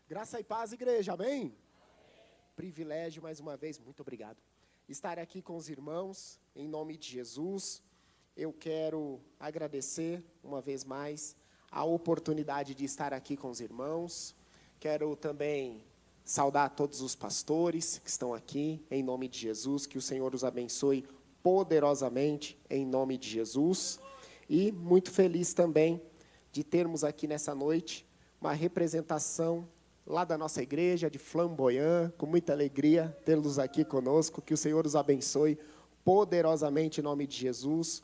Graça e paz, igreja, amém? Privilégio, mais uma vez, muito obrigado. Estar aqui com os irmãos, em nome de Jesus. Eu quero agradecer, uma vez mais, a oportunidade de estar aqui com os irmãos. Quero também saudar todos os pastores que estão aqui, em nome de Jesus. Que o Senhor os abençoe poderosamente, em nome de Jesus. E muito feliz também de termos aqui nessa noite uma representação lá da nossa igreja de Flamboyant, com muita alegria tê-los aqui conosco. Que o Senhor os abençoe poderosamente em nome de Jesus.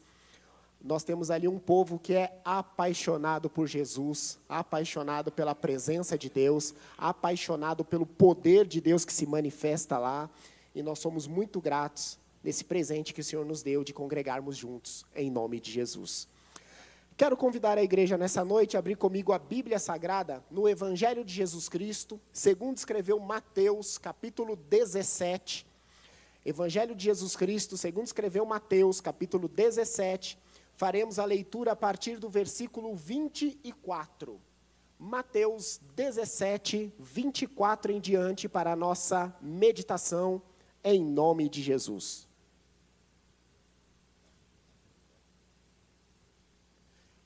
Nós temos ali um povo que é apaixonado por Jesus, apaixonado pela presença de Deus, apaixonado pelo poder de Deus que se manifesta lá, e nós somos muito gratos nesse presente que o Senhor nos deu de congregarmos juntos, em nome de Jesus. Quero convidar a igreja nessa noite a abrir comigo a Bíblia Sagrada no Evangelho de Jesus Cristo, segundo escreveu Mateus, capítulo 17. Evangelho de Jesus Cristo, segundo escreveu Mateus, capítulo 17. Faremos a leitura a partir do versículo 24. Mateus 17, 24 em diante para a nossa meditação, em nome de Jesus.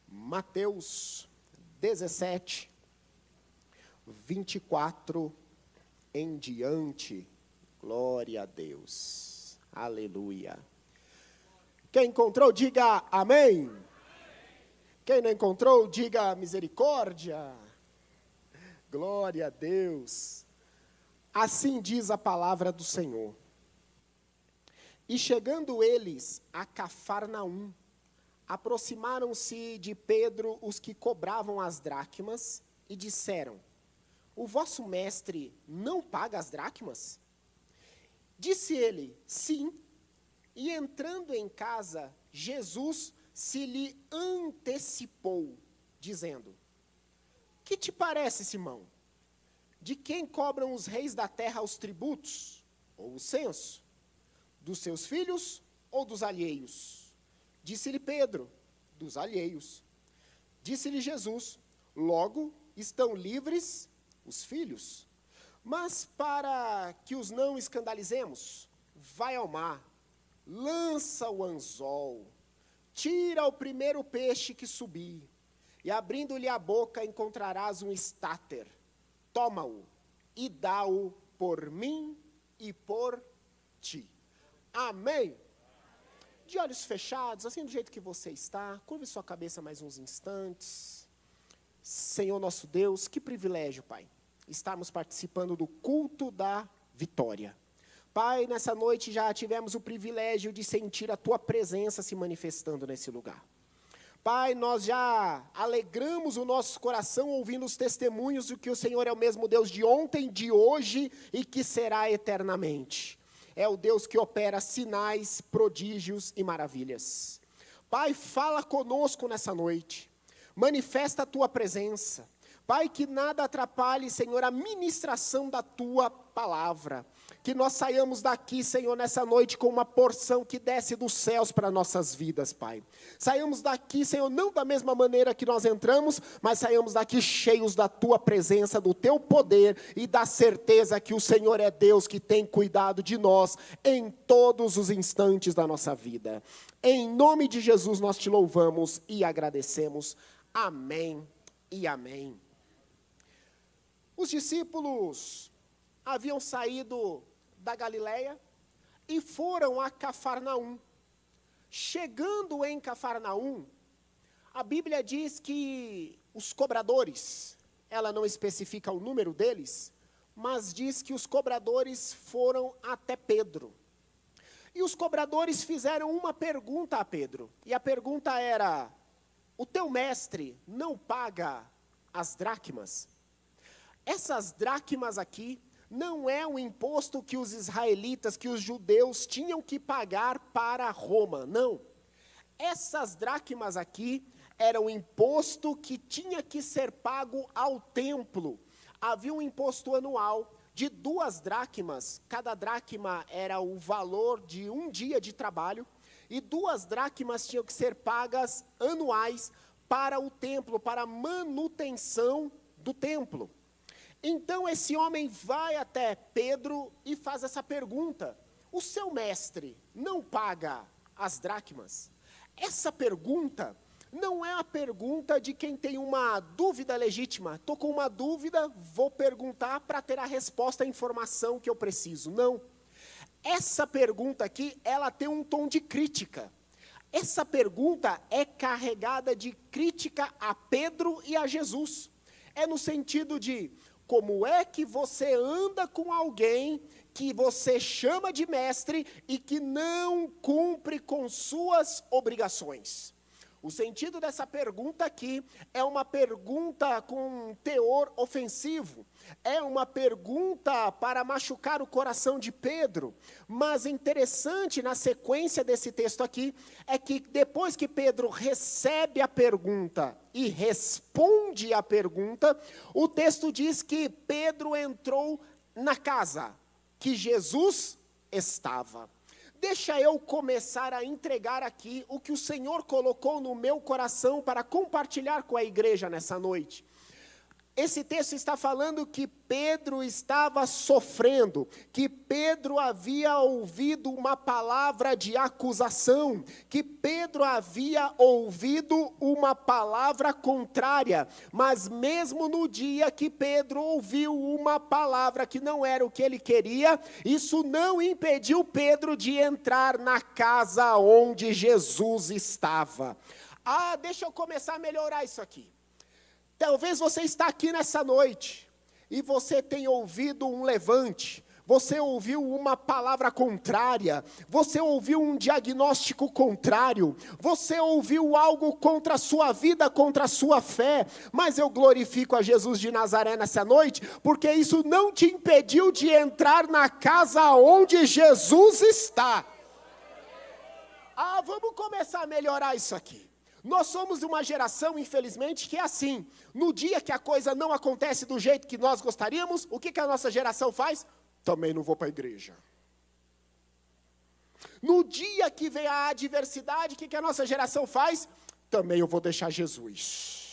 Mateus 17, 24 em diante. Glória a Deus. Aleluia. Quem encontrou, diga amém. Quem não encontrou, diga misericórdia. Glória a Deus. Assim diz a palavra do Senhor. E chegando eles a Cafarnaum, aproximaram-se de Pedro os que cobravam as dracmas e disseram: o vosso mestre não paga as dracmas? Disse ele: sim. E entrando em casa, Jesus se lhe antecipou, dizendo: que te parece, Simão? De quem cobram os reis da terra os tributos, ou o censo? Dos seus filhos ou dos alheios? Disse-lhe Pedro: dos alheios. Disse-lhe Jesus: logo estão livres os filhos. Mas para que os não escandalizemos, vai ao mar, lança o anzol, tira o primeiro peixe que subir, e abrindo-lhe a boca encontrarás um estáter. Toma-o e dá-o por mim e por ti. Amém. De olhos fechados, assim do jeito que você está, curve sua cabeça mais uns instantes. Senhor nosso Deus, que privilégio, Pai, estarmos participando do culto da vitória. Pai, nessa noite já tivemos o privilégio de sentir a Tua presença se manifestando nesse lugar. Pai, nós já alegramos o nosso coração ouvindo os testemunhos de que o Senhor é o mesmo Deus de ontem, de hoje e que será eternamente. É o Deus que opera sinais, prodígios e maravilhas. Pai, fala conosco nessa noite. Manifesta a Tua presença. Pai, que nada atrapalhe, Senhor, a ministração da Tua palavra. Que nós saiamos daqui, Senhor, nessa noite com uma porção que desce dos céus para nossas vidas, Pai. Saiamos daqui, Senhor, não da mesma maneira que nós entramos, mas saiamos daqui cheios da Tua presença, do Teu poder e da certeza que o Senhor é Deus que tem cuidado de nós em todos os instantes da nossa vida. Em nome de Jesus nós Te louvamos e agradecemos. Amém e amém. Os discípulos haviam saído da Galileia e foram a Cafarnaum. Chegando em Cafarnaum, a Bíblia diz que os cobradores, ela não especifica o número deles, mas diz que os cobradores foram até Pedro. E os cobradores fizeram uma pergunta a Pedro, e a pergunta era: o teu mestre não paga as dracmas? Essas dracmas aqui não é um imposto que os israelitas, que os judeus tinham que pagar para Roma, não. Essas dracmas aqui eram um imposto que tinha que ser pago ao templo. Havia um imposto anual de 2 dracmas, cada dracma era o valor de um dia de trabalho, e 2 dracmas tinham que ser pagas anuais para o templo, para a manutenção do templo. Então esse homem vai até Pedro e faz essa pergunta: o seu mestre não paga as dracmas? Essa pergunta não é a pergunta de quem tem uma dúvida legítima. Estou com uma dúvida, vou perguntar para ter a resposta, a informação que eu preciso. Não. Essa pergunta aqui, ela tem um tom de crítica. Essa pergunta é carregada de crítica a Pedro e a Jesus. É no sentido de: como é que você anda com alguém que você chama de mestre e que não cumpre com suas obrigações? O sentido dessa pergunta aqui é uma pergunta com um teor ofensivo. É uma pergunta para machucar o coração de Pedro. Mas interessante na sequência desse texto aqui é que depois que Pedro recebe a pergunta e responde a pergunta, o texto diz que Pedro entrou na casa que Jesus estava. Deixa eu começar a entregar aqui o que o Senhor colocou no meu coração para compartilhar com a igreja nessa noite. Esse texto está falando que Pedro estava sofrendo, que Pedro havia ouvido uma palavra de acusação, que Pedro havia ouvido uma palavra contrária, mas mesmo no dia que Pedro ouviu uma palavra que não era o que ele queria, isso não impediu Pedro de entrar na casa onde Jesus estava. Deixa eu começar a melhorar isso aqui. Talvez você está aqui nessa noite e você tenha ouvido um levante, você ouviu uma palavra contrária, você ouviu um diagnóstico contrário, você ouviu algo contra a sua vida, contra a sua fé, mas eu glorifico a Jesus de Nazaré nessa noite, porque isso não te impediu de entrar na casa onde Jesus está. Vamos começar a melhorar isso aqui. Nós somos uma geração, infelizmente, que é assim. No dia que a coisa não acontece do jeito que nós gostaríamos, o que a nossa geração faz? Também não vou para a igreja. No dia que vem a adversidade, o que a nossa geração faz? Também eu vou deixar Jesus.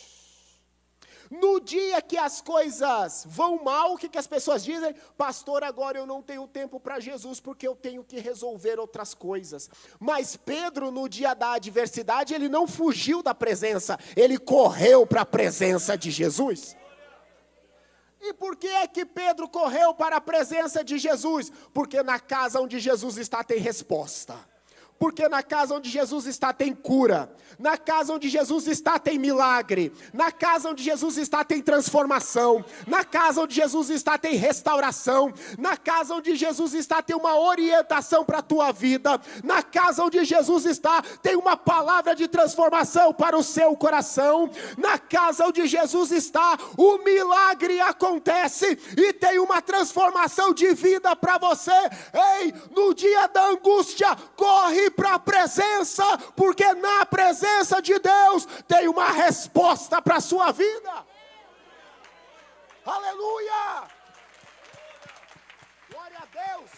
No dia que as coisas vão mal, o que as pessoas dizem? Pastor, agora eu não tenho tempo para Jesus, porque eu tenho que resolver outras coisas. Mas Pedro, no dia da adversidade, ele não fugiu da presença, ele correu para a presença de Jesus. E por que é que Pedro correu para a presença de Jesus? Porque na casa onde Jesus está tem resposta. Porque na casa onde Jesus está tem cura, na casa onde Jesus está tem milagre, na casa onde Jesus está tem transformação, na casa onde Jesus está tem restauração, na casa onde Jesus está tem uma orientação para a tua vida, na casa onde Jesus está tem uma palavra de transformação para o seu coração, na casa onde Jesus está o milagre acontece e tem uma transformação de vida para você. Ei, no dia da angústia, corre para a presença, porque na presença de Deus tem uma resposta para a sua vida. Aleluia! Glória a Deus!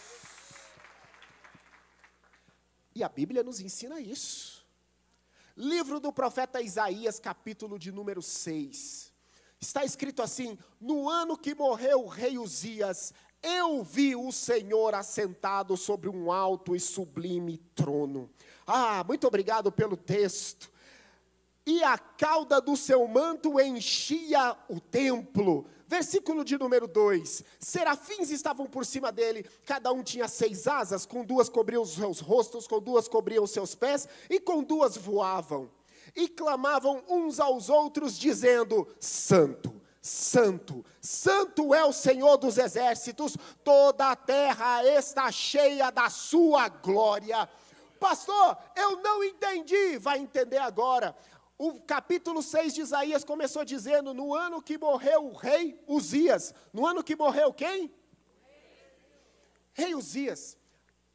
E a Bíblia nos ensina isso. Livro do profeta Isaías, capítulo de número 6. Está escrito assim: no ano que morreu o rei Uzias, eu vi o Senhor assentado sobre um alto e sublime trono. Muito obrigado pelo texto. E a cauda do seu manto enchia o templo. Versículo de número 2. Serafins estavam por cima dele, cada um tinha 6 asas, com 2 cobriam os seus rostos, com 2 cobriam os seus pés, e com 2 voavam. E clamavam uns aos outros, dizendo: Santo, Santo, Santo é o Senhor dos exércitos, toda a terra está cheia da sua glória. Pastor, eu não entendi. Vai entender agora. O capítulo 6 de Isaías começou dizendo: no ano que morreu o rei Uzias. No ano que morreu quem? Rei Uzias.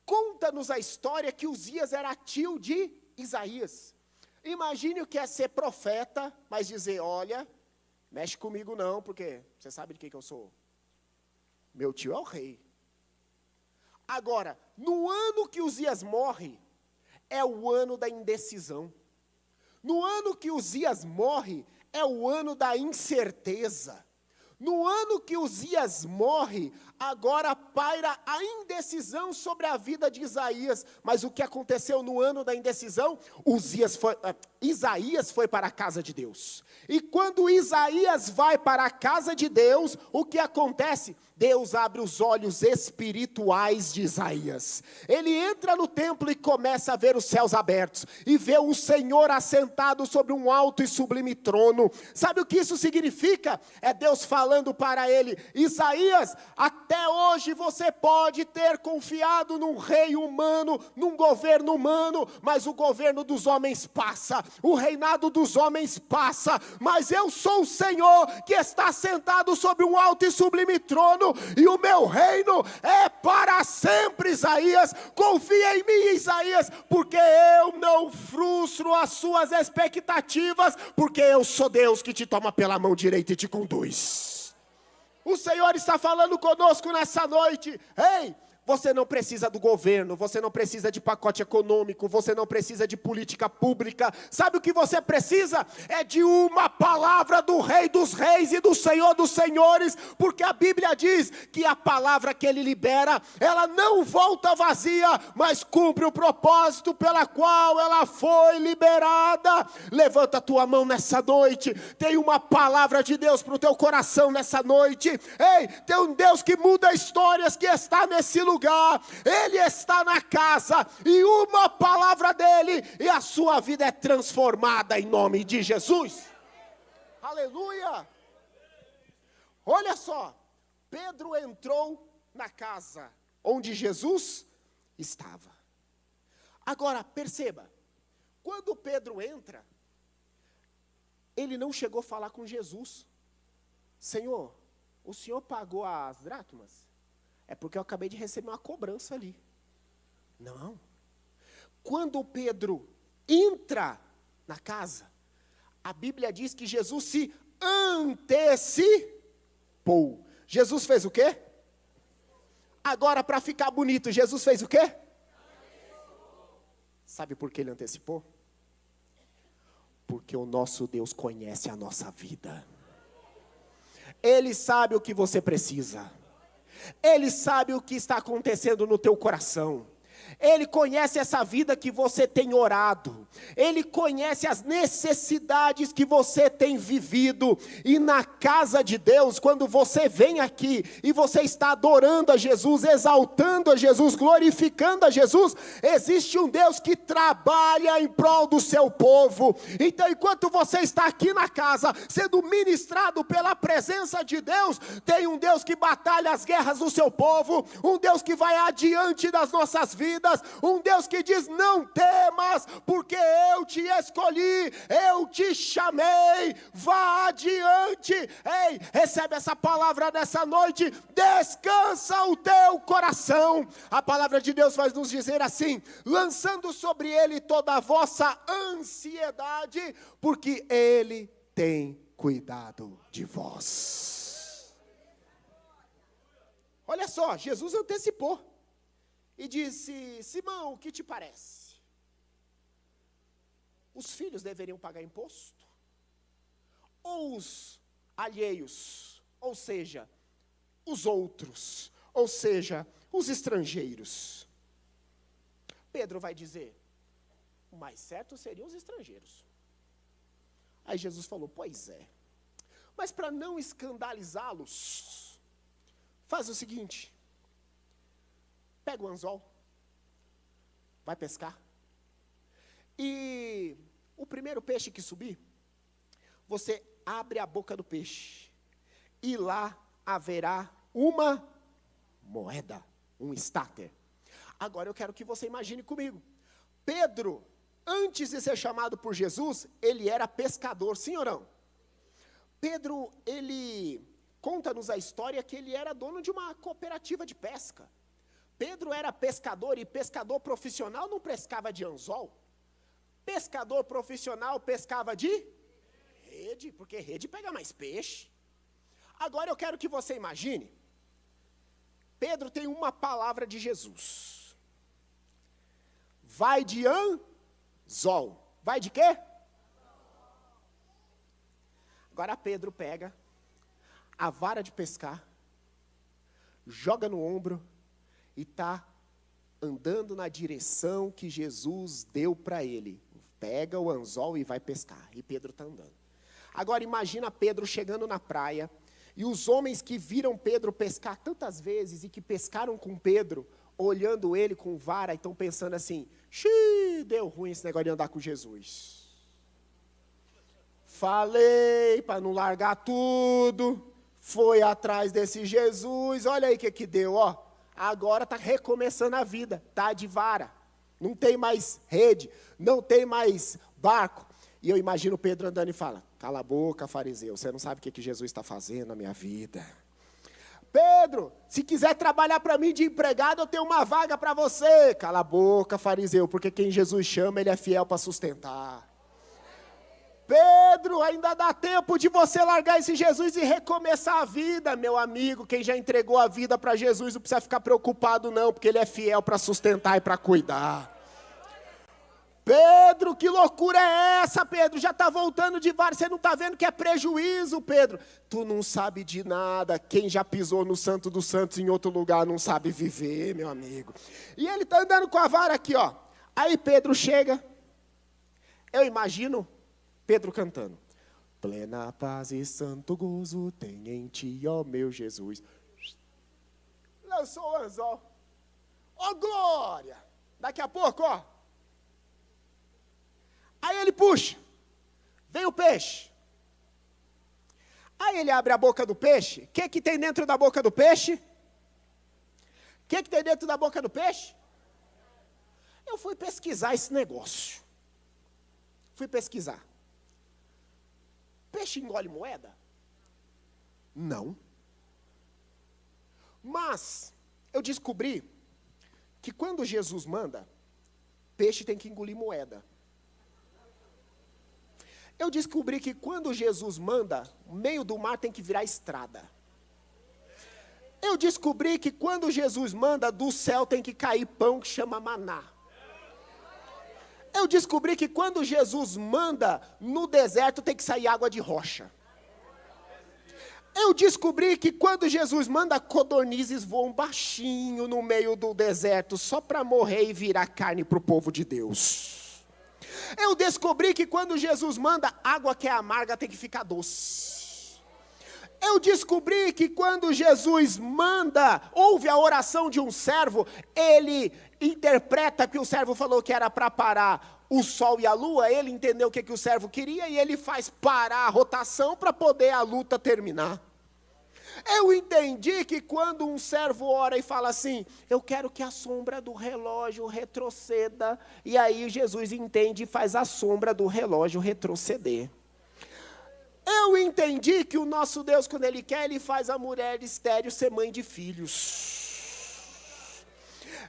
Conta-nos a história que Uzias era tio de Isaías. Imagine o que é ser profeta, mas dizer: olha, mexe comigo não, porque você sabe de quem que eu sou. Meu tio é o rei. Agora, no ano que Uzias morre, é o ano da indecisão. No ano que Uzias morre, é o ano da incerteza. No ano que Uzias morre, agora paira a indecisão sobre a vida de Isaías. Mas o que aconteceu no ano da indecisão? Isaías foi para a casa de Deus. E quando Isaías vai para a casa de Deus, o que acontece? Deus abre os olhos espirituais de Isaías. Ele entra no templo e começa a ver os céus abertos. E vê o Senhor assentado sobre um alto e sublime trono. Sabe o que isso significa? É Deus falando para ele: Isaías, até hoje você pode ter confiado num rei humano, num governo humano, mas o governo dos homens passa, o reinado dos homens passa, mas eu sou o Senhor que está sentado sobre um alto e sublime trono, e o meu reino é para sempre. Isaías, confia em mim, Isaías, porque eu não frustro as suas expectativas, porque eu sou Deus que te toma pela mão direita e te conduz. O Senhor está falando conosco nessa noite. Ei, você não precisa do governo, você não precisa de pacote econômico, você não precisa de política pública. Sabe o que você precisa? É de uma palavra do Rei dos Reis e do Senhor dos Senhores, porque a Bíblia diz que a palavra que Ele libera, ela não volta vazia, mas cumpre o propósito pela qual ela foi liberada. Levanta a tua mão nessa noite, tem uma palavra de Deus para o teu coração nessa noite. Ei, tem um Deus que muda histórias, que está nesse lugar. Ele está na casa, e uma palavra dele, e a sua vida é transformada em nome de Jesus. Aleluia! Olha só, Pedro entrou na casa onde Jesus estava. Agora perceba, quando Pedro entra, ele não chegou a falar com Jesus: Senhor, o Senhor pagou as dracmas? É porque eu acabei de receber uma cobrança ali. Não. Quando Pedro entra na casa, a Bíblia diz que Jesus se antecipou. Jesus fez o quê? Agora, para ficar bonito, Jesus fez o quê? Sabe por que ele antecipou? Porque o nosso Deus conhece a nossa vida. Ele sabe o que você precisa. Ele sabe o que está acontecendo no teu coração. Ele conhece essa vida que você tem orado. Ele conhece as necessidades que você tem vivido. E na casa de Deus, quando você vem aqui e você está adorando a Jesus, exaltando a Jesus, glorificando a Jesus, existe um Deus que trabalha em prol do seu povo. Então, enquanto você está aqui na casa, sendo ministrado pela presença de Deus, tem um Deus que batalha as guerras do seu povo, um Deus que vai adiante das nossas vidas, um Deus que diz: não temas, porque eu te escolhi, eu te chamei, vá adiante. Ei, recebe essa palavra nessa noite, descansa o teu coração. A palavra de Deus vai nos dizer assim: lançando sobre ele toda a vossa ansiedade, porque ele tem cuidado de vós. Olha só, Jesus antecipou e disse: Simão, o que te parece? Os filhos deveriam pagar imposto? Ou os alheios? Ou seja, os outros? Ou seja, os estrangeiros? Pedro vai dizer: o mais certo seriam os estrangeiros. Aí Jesus falou: pois é, mas para não escandalizá-los, faz o seguinte: pega o anzol, vai pescar, e o primeiro peixe que subir, você abre a boca do peixe, e lá haverá uma moeda, um estáter. Agora eu quero que você imagine comigo, Pedro, antes de ser chamado por Jesus, ele era pescador, sim ou não? Pedro, ele conta-nos a história que ele era dono de uma cooperativa de pesca. Pedro era pescador, e pescador profissional não pescava de anzol. Pescador profissional pescava de rede, porque rede pega mais peixe. Agora eu quero que você imagine, Pedro tem uma palavra de Jesus. Vai de anzol. Vai de quê? Agora Pedro pega, a vara de pescar, joga no ombro e está andando na direção que Jesus deu para ele. Pega o anzol e vai pescar. E Pedro está andando. Agora imagina Pedro chegando na praia, e os homens que viram Pedro pescar tantas vezes, e que pescaram com Pedro, olhando ele com vara, e estão pensando assim, xiii, deu ruim esse negócio de andar com Jesus. Falei para não largar tudo, foi atrás desse Jesus, olha aí o que deu, ó. Agora está recomeçando a vida, está de vara, não tem mais rede, não tem mais barco. E eu imagino Pedro andando e fala, cala a boca, fariseu, você não sabe o que Jesus está fazendo na minha vida. Pedro, se quiser trabalhar para mim de empregado, eu tenho uma vaga para você. Cala a boca, fariseu, porque quem Jesus chama, ele é fiel para sustentar. Pedro, ainda dá tempo de você largar esse Jesus e recomeçar a vida, meu amigo. Quem já entregou a vida para Jesus não precisa ficar preocupado não, porque ele é fiel para sustentar e para cuidar. Pedro, que loucura é essa, Pedro? Já está voltando de vara, você não está vendo que é prejuízo, Pedro? Tu não sabe de nada, quem já pisou no Santo dos Santos em outro lugar não sabe viver, meu amigo. E ele está andando com a vara aqui, ó. Aí Pedro chega, eu imagino Pedro cantando. Plena paz e santo gozo tem em ti, ó meu Jesus. Lançou o anzol. Ó glória! Daqui a pouco, ó. Aí ele puxa, vem o peixe. Aí ele abre a boca do peixe. O que tem dentro da boca do peixe? O que tem dentro da boca do peixe? Eu fui pesquisar esse negócio. Fui pesquisar. Peixe engole moeda? Não. Mas eu descobri que quando Jesus manda, peixe tem que engolir moeda. Eu descobri que quando Jesus manda, o meio do mar tem que virar estrada. Eu descobri que quando Jesus manda, do céu tem que cair pão que chama maná. Eu descobri que quando Jesus manda, no deserto tem que sair água de rocha. Eu descobri que quando Jesus manda, codornizes voam baixinho no meio do deserto, só para morrer e virar carne para o povo de Deus. Eu descobri que quando Jesus manda, água que é amarga tem que ficar doce. Eu descobri que quando Jesus manda, ouve a oração de um servo, ele interpreta que o servo falou que era para parar o sol e a lua, ele entendeu o que o servo queria e ele faz parar a rotação para poder a luta terminar. Eu entendi que quando um servo ora e fala assim, eu quero que a sombra do relógio retroceda, e aí Jesus entende e faz a sombra do relógio retroceder. Eu entendi que o nosso Deus, quando Ele quer, Ele faz a mulher estéril ser mãe de filhos.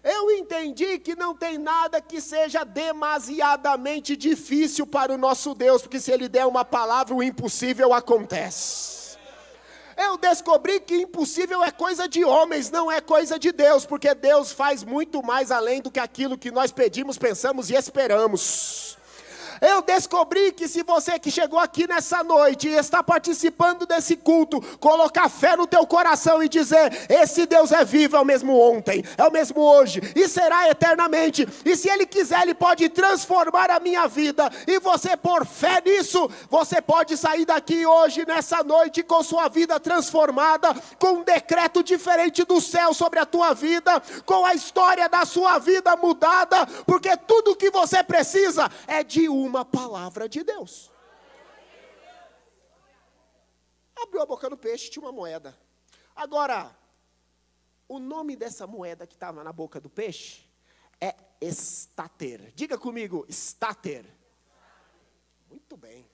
Eu entendi que não tem nada que seja demasiadamente difícil para o nosso Deus, porque se Ele der uma palavra, o impossível acontece. Eu descobri que impossível é coisa de homens, não é coisa de Deus, porque Deus faz muito mais além do que aquilo que nós pedimos, pensamos e esperamos. Eu descobri que se você que chegou aqui nessa noite e está participando desse culto, colocar fé no teu coração e dizer, esse Deus é vivo, é o mesmo ontem, é o mesmo hoje, e será eternamente, e se Ele quiser, Ele pode transformar a minha vida, e você por fé nisso, você pode sair daqui hoje, nessa noite, com sua vida transformada, com um decreto diferente do céu sobre a tua vida, com a história da sua vida mudada, porque tudo que você precisa é de uma palavra de Deus. Abriu a boca do peixe, tinha uma moeda. Agora, o nome dessa moeda que estava na boca do peixe é estáter. Diga comigo, estáter. Muito bem.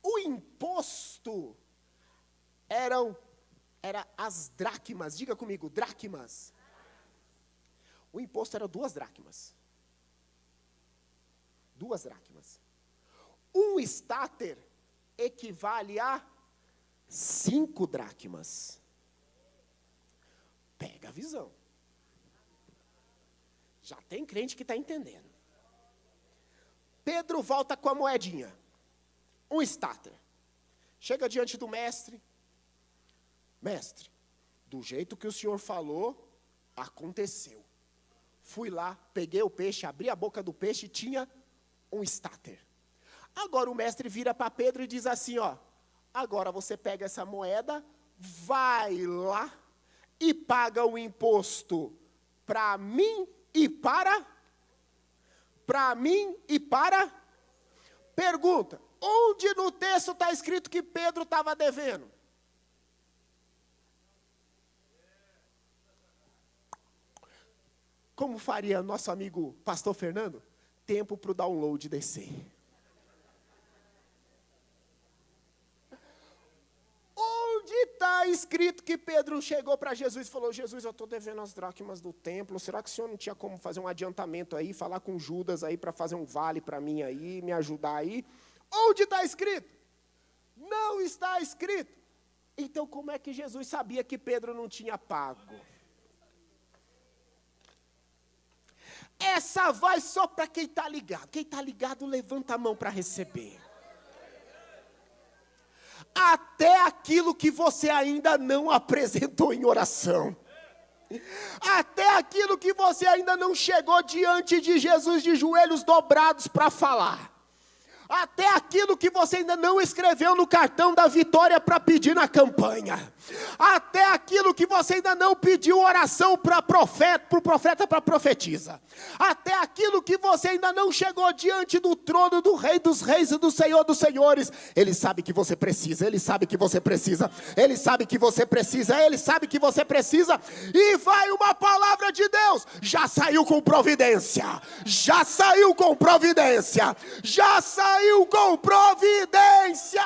O imposto era as dracmas. Diga comigo, dracmas. O imposto era 2 dracmas. 2 dracmas. Um estáter equivale a 5 dracmas. Pega a visão. Já tem crente que está entendendo. Pedro volta com a moedinha. Um estáter. Chega diante do mestre. mestre, do jeito que o senhor falou, aconteceu. Fui lá, peguei o peixe, abri a boca do peixe e tinha um estáter. Agora o mestre vira para Pedro e diz assim, ó, agora você pega essa moeda, vai lá e paga o imposto para mim e para mim e para... Pergunta, onde no texto está escrito que Pedro estava devendo? Como faria nosso amigo pastor Fernando? Tempo para o download descer. Onde está escrito que Pedro chegou para Jesus e falou, Jesus, eu estou devendo as dracmas do templo, será que o senhor não tinha como fazer um adiantamento aí, falar com Judas aí para fazer um vale para mim aí, me ajudar aí? Onde está escrito? Não está escrito. Então como é que Jesus sabia que Pedro não tinha pago? Essa vai só para quem está ligado. Quem está ligado, levanta a mão para receber. Até aquilo que você ainda não apresentou em oração. Até aquilo que você ainda não chegou diante de Jesus de joelhos dobrados para falar. Até aquilo que você ainda não escreveu no cartão da vitória para pedir na campanha. Até aquilo que você ainda não pediu oração para o profeta para profetiza. Até aquilo que você ainda não chegou diante do trono do Rei dos Reis e do Senhor dos Senhores. Ele sabe que você precisa, Ele sabe que você precisa, Ele sabe que você precisa, Ele sabe que você precisa. E vai uma palavra de Deus, já saiu com providência, já saiu com providência, já saiu com providência.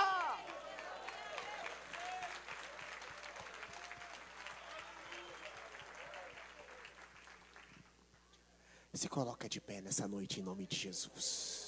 Se coloca de pé nessa noite em nome de Jesus.